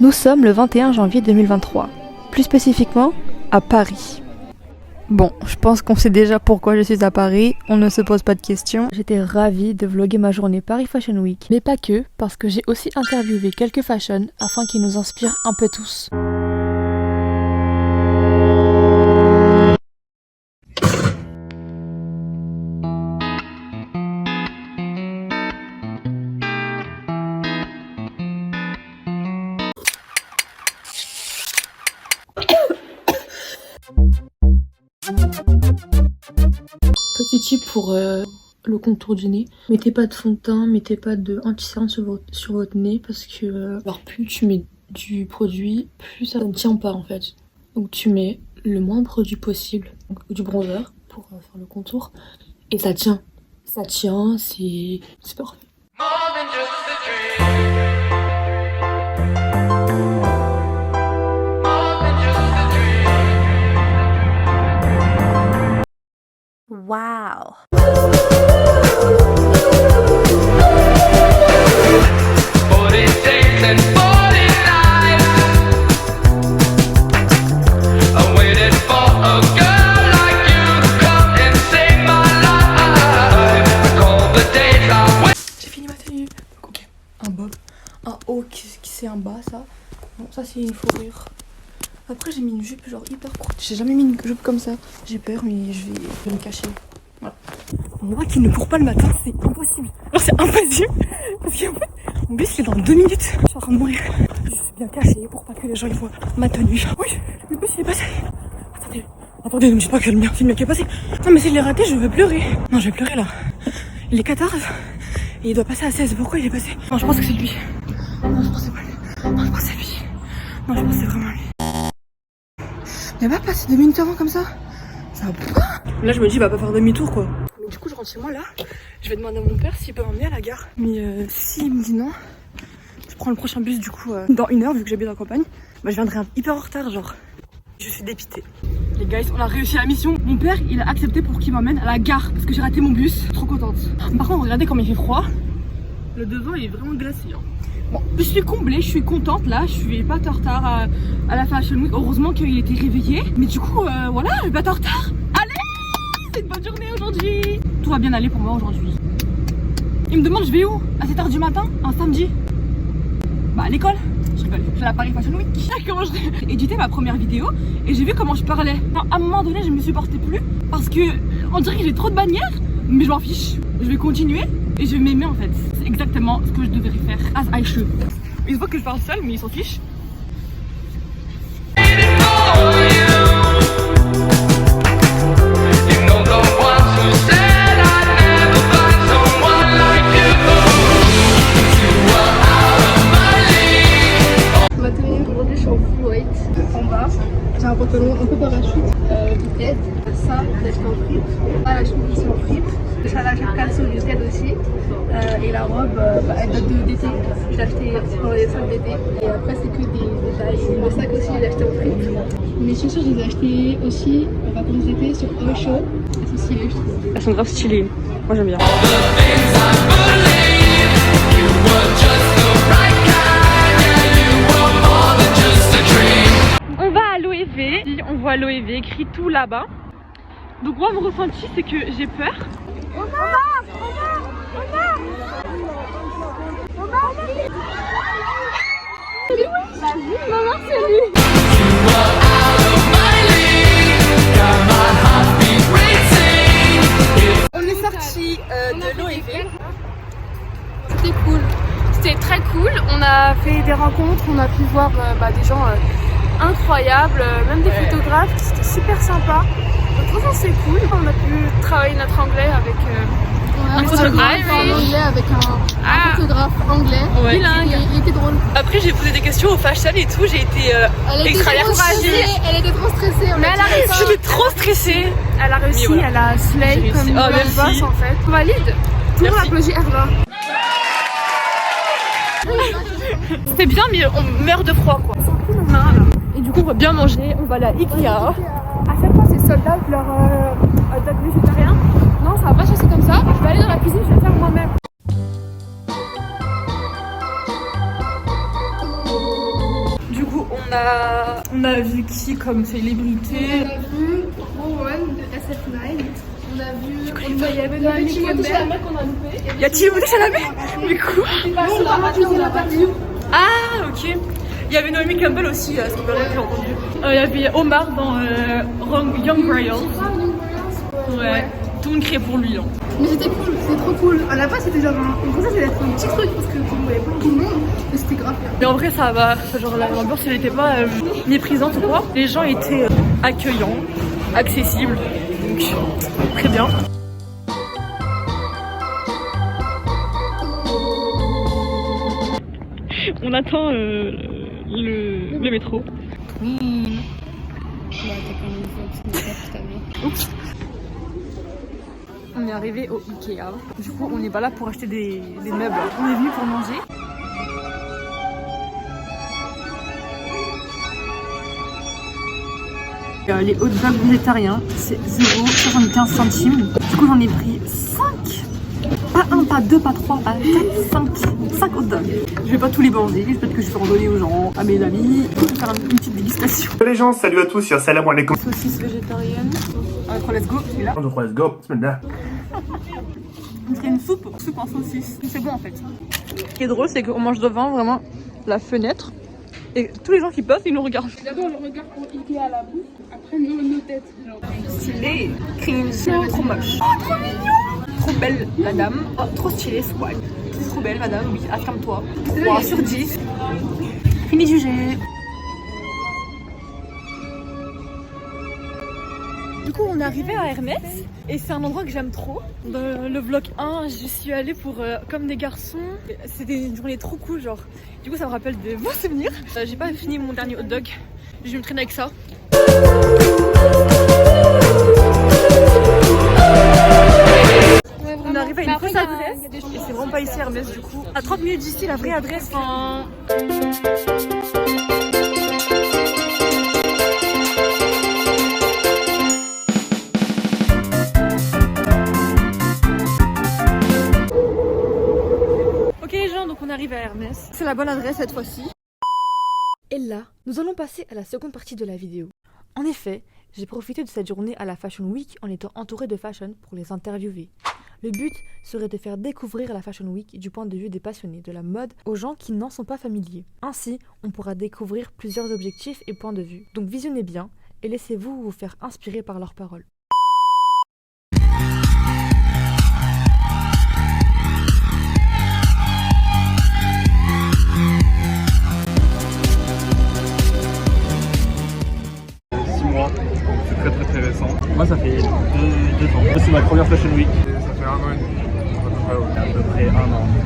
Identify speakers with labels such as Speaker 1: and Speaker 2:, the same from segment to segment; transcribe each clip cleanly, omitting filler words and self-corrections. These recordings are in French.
Speaker 1: Nous sommes le 21 janvier 2023, plus spécifiquement à Paris. Bon, je pense qu'on sait déjà pourquoi je suis à Paris, on ne se pose pas de questions. J'étais ravie de vlogger ma journée Paris Fashion Week, mais pas que, parce que j'ai aussi interviewé quelques fashions afin qu'ils nous inspirent un peu tous. Petit tip pour le contour du nez, mettez pas de fond de teint, mettez pas de anti-cerne sur votre nez parce que alors plus tu mets du produit, plus ça ne tient pas en fait. Donc tu mets le moins de produit possible, donc du bronzer pour faire le contour et ça tient. Ça tient, c'est parfait.
Speaker 2: Wow.
Speaker 1: J'ai fini ma tenue. Ok, un bob, un haut qui c'est en bas ça. Bon, ça c'est une fourrure. Après j'ai mis une jupe genre hyper courte. J'ai jamais mis une jupe comme ça. J'ai peur mais je vais me cacher. Voilà. Moi qui ne cours pas le matin, c'est impossible. Genre c'est impossible. Parce qu'en fait, mon bus il est dans 2 minutes. Je suis en train de mourir. Je suis bien cachée pour pas que les gens ils voient ma tenue. Oui, le bus il est passé. Attendez, ne me dites pas que le mien, c'est le mien qui est passé. Non mais s'il est raté, je vais pleurer. Non, je vais pleurer là. Il est 14 et il doit passer à 16. Pourquoi il est passé? Non, je pense que c'est lui. Non, je pense que c'est pas lui. Non, je pense que c'est lui. Non, je pense que c'est vraiment lui. Il va pas passer 2 minutes avant comme ça? Ça va. Là, je me dis, il va pas faire demi-tour quoi. Mais du coup, je rentre chez moi là. Je vais demander à mon père s'il peut m'emmener à la gare. Mais s'il me dit non, je prends le prochain bus du coup dans 1 heure vu que j'habite en campagne. Bah, je viendrai hyper en retard, genre. Je suis dépitée. Les guys, on a réussi la mission. Mon père, il a accepté pour qu'il m'emmène à la gare parce que j'ai raté mon bus. Trop contente. Par contre, regardez comme il fait froid. Le devant, il est vraiment glacé. Hein. Bon, je suis comblée, je suis contente là. Je suis pas en retard à la Fashion Week. Heureusement qu'il était réveillé. Mais du coup, voilà, je vais pas en retard. Allez, c'est une bonne journée aujourd'hui. Tout va bien aller pour moi aujourd'hui. Il me demande, je vais où? À 7h du matin, un samedi? Bah, à l'école. Je rigole, je suis à la Paris Fashion Week. Comment j'ai édité ma première vidéo et j'ai vu comment je parlais. Non, à un moment donné, je me supportais plus parce que on dirait que j'ai trop de bannières, mais je m'en fiche. Je vais continuer et je vais m'aimer en fait. C'est exactement ce que je devrais faire. As I should. Ils voient que je parle seule, mais ils s'en fichent.
Speaker 3: J'ai un pantalon un peu parachute, tête, ça, j'ai acheté en fripe, là la chemise aussi en fripe, ça là j'ai le caleçon du tête aussi, et la robe elle date d'été, je l'ai acheté pendant les soldes d'été, et après c'est que des détails, le sac aussi je l'ai acheté en fripe, mes chaussures je les ai achetées aussi en vacances d'été sur Ocho, elles sont stylées je trouve.
Speaker 1: Elles sont grave stylées, moi j'aime bien. On va à l'OEV, on voit l'OEV écrit tout là-bas. Donc moi mon ressenti c'est que j'ai peur.
Speaker 3: Maman c'est lui.
Speaker 1: On est sorti de l'OEV.
Speaker 3: C'était cool.
Speaker 1: C'était très cool, on a fait des rencontres, on a pu voir des gens incroyables, même des photographes, c'était super sympa. Donc franchement c'est cool, on a pu travailler notre anglais avec
Speaker 3: un photographe en anglais avec un photographe anglais, bilingue. Il était drôle.
Speaker 1: Après j'ai posé des questions au fashion et tout, j'ai été extra encouragée.
Speaker 3: Elle était trop stressée.
Speaker 1: Mais elle a réussi. J'étais trop stressée. Elle a réussi, voilà. Elle a slay comme une boss en fait. On valide. Tout le monde applaudit Herva. C'était bien mais on meurt de froid quoi. Et du coup on va bien manger, on va aller à Ikea. À chaque fois c'est sold out leur date végétarien. Non ça va pas chasser comme ça, je vais aller dans la cuisine, je vais le faire moi-même. On a vu qui comme célébrité?
Speaker 3: On a vu Rowan de SF9. On a vu. Il y avait Timothée Chalamet qu'on a loupé.
Speaker 1: Y a Timothée Chalamet? Mais quoi?
Speaker 3: On l'a pas vu.
Speaker 1: Ah, ok. Il y avait Naomi Campbell aussi, ce qui paraît que j'ai entendu. Il y avait Omar dans Young Royals. Ouais. Tout le monde criait pour lui. Hein.
Speaker 3: Mais c'était cool, c'était trop cool. À la base, c'était genre ça, c'était un petit truc parce que on voyait pas tout le monde, mais c'était grave.
Speaker 1: Mais en vrai, ça va. Genre, l'ambiance, elle était pas méprisante ou quoi. Les gens étaient accueillants, accessibles. Donc, très bien. On attend le métro. Oui. Oups. On est arrivé au Ikea. Du coup, on n'est pas là pour acheter des meubles. On est venu pour manger. Les hot dogs végétariens, c'est 0,75 centimes. Du coup, j'en ai pris 5. Pas 1, pas 2, pas 3, pas 4, 5 hot dogs. Je vais pas tous les bander, peut-être que je vais en donner aux gens, à mes amis, faire une petite dégustation.
Speaker 4: Salut les gens, salut à tous, salam alaikum.
Speaker 1: Saucisse végétarienne. Allez, let's go, c'est là.
Speaker 4: 1, 2, 3, let's go, bismillah.
Speaker 1: On dirait une soupe en saucisse. C'est bon en fait. Ce qui est drôle, c'est qu'on mange devant vraiment la fenêtre. Et tous les gens qui passent, ils nous regardent.
Speaker 3: D'abord, on le regarde pour Ikea à la bouffe, après, nos têtes.
Speaker 1: Stylé. Cringe. Trop moche. Oh, trop mignon. Trop belle, madame. Oh, trop stylé, swag. Trop belle, madame. Oui, affirme-toi. 3 sur 10. Fini jugé. Du coup, on est arrivé à Hermès et c'est un endroit que j'aime trop. Dans le vlog 1, je suis allée pour Comme des garçons. C'était une journée trop cool, genre. Du coup, ça me rappelle de bons souvenirs. J'ai pas fini mon dernier hot dog. Je vais me traîner avec ça. On est arrivé à une fausse adresse et c'est vraiment pas ici Hermès du coup. À 30 minutes d'ici, la vraie adresse. Ok les gens, donc on arrive à Hermès. C'est la bonne adresse cette fois-ci. Et là, nous allons passer à la seconde partie de la vidéo. En effet, j'ai profité de cette journée à la Fashion Week en étant entourée de fashion pour les interviewer. Le but serait de faire découvrir la Fashion Week du point de vue des passionnés de la mode aux gens qui n'en sont pas familiers. Ainsi, on pourra découvrir plusieurs objectifs et points de vue. Donc visionnez bien et laissez-vous vous faire inspirer par leurs paroles.
Speaker 4: C'est très récent. Moi ça fait 2 ans. C'est ma première Fashion Week. Ça fait 1 an et demi. À peu près 1 an.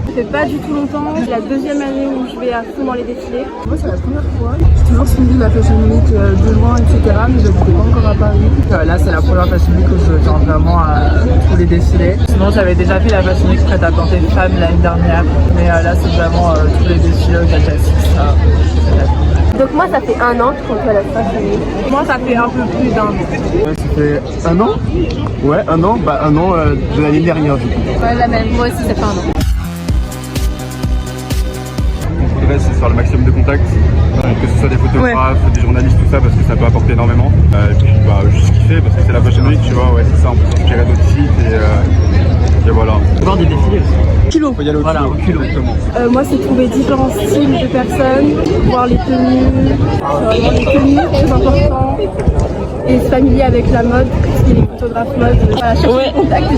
Speaker 3: Ça fait pas du tout longtemps, c'est la deuxième année où je vais à fond dans les défilés. Moi c'est la première fois. J'ai toujours suivi la Fashion Week de loin, etc. Mais je n'étais pas encore à Paris.
Speaker 5: Là c'est la première Fashion Week où je viens vraiment à tous les défilés. Sinon j'avais déjà fait la Fashion Week prête à planter femme l'année dernière. Mais là c'est vraiment tous les défilés au classique.
Speaker 2: Donc moi ça fait 1 an que je compte à la Fashion Week.
Speaker 5: Moi ça fait un peu plus d'1 an.
Speaker 4: Ouais, ça fait 1 an. Ouais, 1 an. Bah 1 an de l'année dernière du coup.
Speaker 2: Ouais, la même. Moi aussi ça fait 1 an.
Speaker 4: Mon progrès c'est de faire le maximum de contacts. Que ce soit des photographes, des journalistes, tout ça, parce que ça peut apporter énormément. Et puis bah juste kiffer parce que c'est la Fashion Week, tu vois, ouais c'est ça, on peut s'inspirer d'autres sites et voilà.
Speaker 5: Voir des défilés aussi.
Speaker 4: Faut y aller au kilo. Exactement.
Speaker 3: Moi c'est trouver différents styles de personnes, voir les tenues, très important. Et se familier avec la mode, parce qu'il est photographe mode, voilà, chercher des contacts.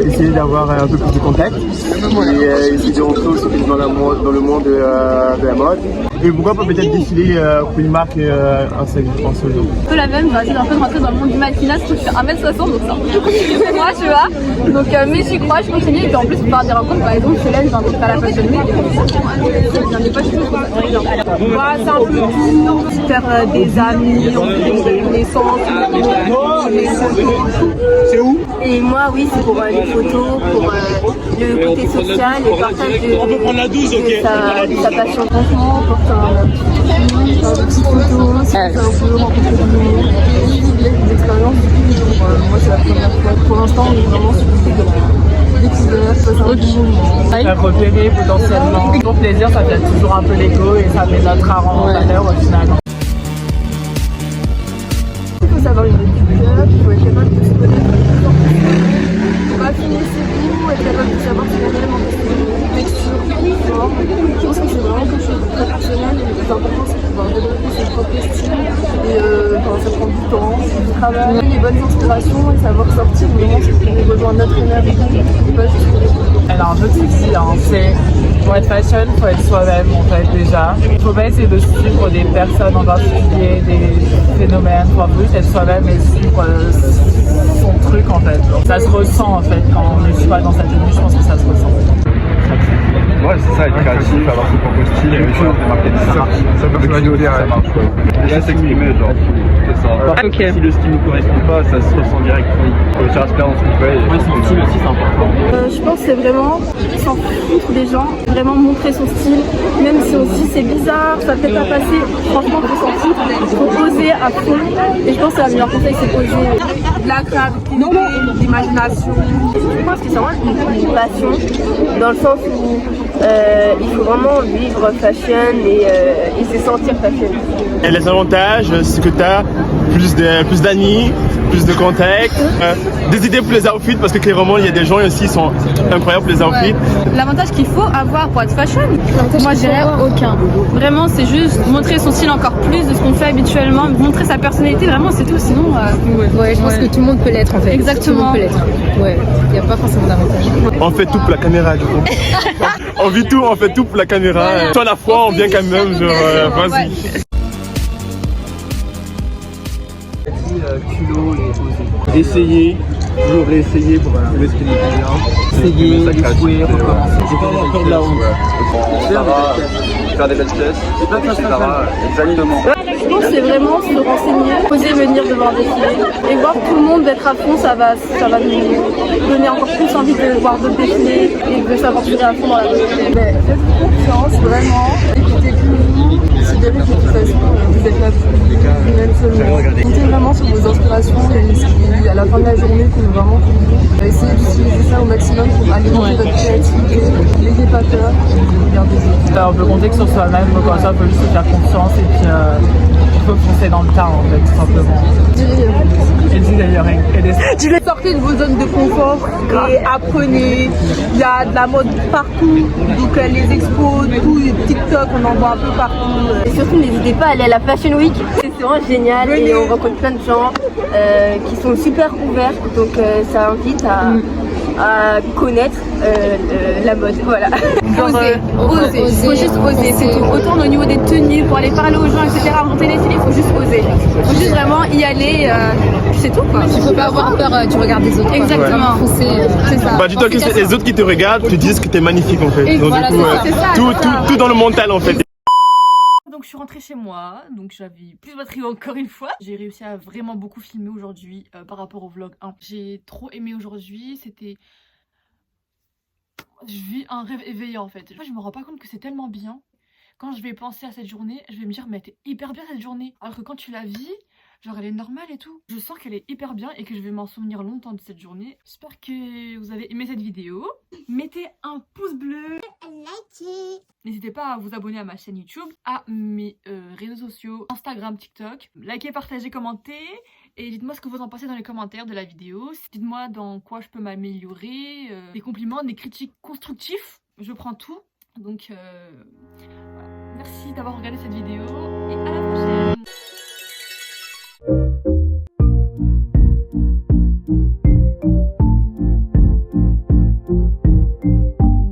Speaker 4: Essayer d'avoir un peu plus de contacts et essayer de rentrer aussi dans le monde de la mode. Et pourquoi pas peut-être défiler pour une marque un seul jour.
Speaker 3: Un peu la même, j'ai un peu de rentrer dans le monde du mannequinat, parce que je fais 1m60, donc c'est un peu compliqué pour moi, tu vois. Donc, mais j'y crois, je continue, et puis en plus, pour faire des rencontres, par exemple, Célène, j'en ai pas la Fashion Week, j'en ai pas du tout. Moi, c'est un peu tout, faire des amis, on fait des nouvelles connaissances.
Speaker 4: C'est où?
Speaker 2: Et moi oui c'est pour les photos, pour le côté social et partage de sa passion.
Speaker 3: Franchement, pour faire des petites photos, c'est un peu rencontrer du monde, des expériences. Moi c'est la première fois. Pour l'instant on est vraiment sur des découvertes, passer un bon moment.
Speaker 5: Faire repérer potentiellement. Pour plaisir ça fait toujours un peu l'écho et ça met notre art en valeur au final.
Speaker 2: avoir une culture, il faut être capable de se connaître de plus en plus soi-même, pour affiner ses goûts, être capable de savoir ce qu'on aime en texture, forme. Je pense que c'est vraiment quelque chose de très personnel et le plus important c'est de pouvoir développer ses propres styles et ça prend du temps, du travail, les bonnes inspirations et savoir sortir vraiment ce qui nous rejoint notre énergie et pas juste pour les autres.
Speaker 5: Elle a un peu de soucis, hein. C'est pour être fashion, faut être soi-même en fait déjà. Faut pas essayer de suivre des personnes en particulier, des phénomènes, faut juste être soi-même et suivre son truc en fait. Donc, ça se ressent en fait quand on est pas dans sa tenue, je pense que ça se ressent.
Speaker 4: Ouais, c'est ça, être créatif, avoir son propre style, et réussir à se démarquer de ça. Ça marche quoi. Déjà s'exprimer, genre, c'est ça.
Speaker 5: Ok.
Speaker 4: Si le style ne correspond pas, ça se ressent direct. Il faut réussir à se perdre dans ce qu'on fait. Ouais, son style aussi, c'est important.
Speaker 2: Je pense que c'est vraiment s'en foutre des gens, vraiment montrer son style, même si aussi c'est bizarre, ça peut-être pas passer, franchement faut s'en foutre, il faut oser à fond, et je pense que le meilleur conseil c'est oser. De la créativité, de l'imagination, je pense que c'est vraiment une passion, dans le sens où il faut vraiment vivre fashion et se sentir fashion.
Speaker 6: Et les avantages, c'est que tu as plus d'amis, plus de contacts, des idées pour les outfits, parce que clairement il y a des gens aussi qui sont incroyables pour les outfits.
Speaker 7: L'avantage qu'il faut avoir pour être fashion, moi je dirais aucun. Vraiment c'est juste montrer son style encore plus de ce qu'on fait habituellement, montrer sa personnalité, vraiment c'est tout, sinon...
Speaker 8: Ouais, je pense que tout le monde peut l'être en fait.
Speaker 7: Exactement.
Speaker 8: Tout le monde peut l'être. Ouais, il n'y a pas forcément d'avantage.
Speaker 6: On fait tout pour la caméra du coup. On vit tout, on fait tout pour la caméra. Toi à la fois on vient quand même, genre vas-y.
Speaker 9: Culot et oser. Essayer, toujours réessayer pour trouver ce qui nous convient. Essayer, échouer, recommencer.
Speaker 4: J'ai pas avoir peur de la honte. Faire des belles pièces, etc. Exactement.
Speaker 2: Je pense que c'est vraiment se renseigner, oser venir devant un défilé et voir tout le monde d'être à fond, ça va nous donner encore plus envie de voir d'autres défilés et de s'aventurer à fond dans la mode. Mais faites-vous confiance, vraiment, écoutez-vous, considérez que de toute façon vous êtes là pour vous-même seulement. Comptez vraiment sur vos inspirations et ce qui, à la fin de la journée, compte vraiment pour vous. Essayez d'utiliser ça au maximum pour alimenter votre créativité, n'ayez pas peur, regardez les autres.
Speaker 5: On peut compter que sur soi-même, donc ça, il faut juste se faire confiance et puis il faut foncer dans le tas en fait, tout simplement. Et dis d'ailleurs,
Speaker 2: Sortez de vos zones de confort et apprenez. Il y a de la mode partout, donc les expos, tout, TikTok, on en voit un peu partout. Et surtout, n'hésitez pas à aller à la Fashion Week. C'est vraiment génial et on rencontre plein de gens qui sont super ouverts, donc ça invite à connaître la mode, voilà.
Speaker 7: Oser. Faut juste oser, c'est tout. Autant au niveau des tenues, pour aller parler aux gens, etc., rencontrer les filles, il faut juste oser. Faut juste vraiment y aller, c'est tout quoi.
Speaker 8: Tu peux pas avoir peur du regard des autres.
Speaker 7: Exactement.
Speaker 8: C'est ça.
Speaker 6: Bah dis-toi que c'est les autres qui te regardent te disent que t'es magnifique en fait. Donc
Speaker 8: voilà,
Speaker 6: du coup,
Speaker 8: c'est ça.
Speaker 6: tout dans le mental en fait.
Speaker 1: Donc je suis rentrée chez moi, donc j'avais plus de batterie encore une fois. J'ai réussi à vraiment beaucoup filmer aujourd'hui par rapport au vlog 1. J'ai trop aimé aujourd'hui, c'était... Je vis un rêve éveillé en fait. Moi je me rends pas compte que c'est tellement bien. Quand je vais penser à cette journée, je vais me dire mais t'es hyper bien cette journée. Alors que quand tu la vis, genre elle est normale et tout. Je sens qu'elle est hyper bien et que je vais m'en souvenir longtemps de cette journée. J'espère que vous avez aimé cette vidéo. Mettez un pouce bleu. N'hésitez pas à vous abonner à ma chaîne YouTube, à mes réseaux sociaux, Instagram, TikTok. Likez, partagez, commentez. Et dites-moi ce que vous en pensez dans les commentaires de la vidéo. Dites-moi dans quoi je peux m'améliorer. Des compliments, des critiques constructifs. Je prends tout. Donc voilà. Merci d'avoir regardé cette vidéo. Et à la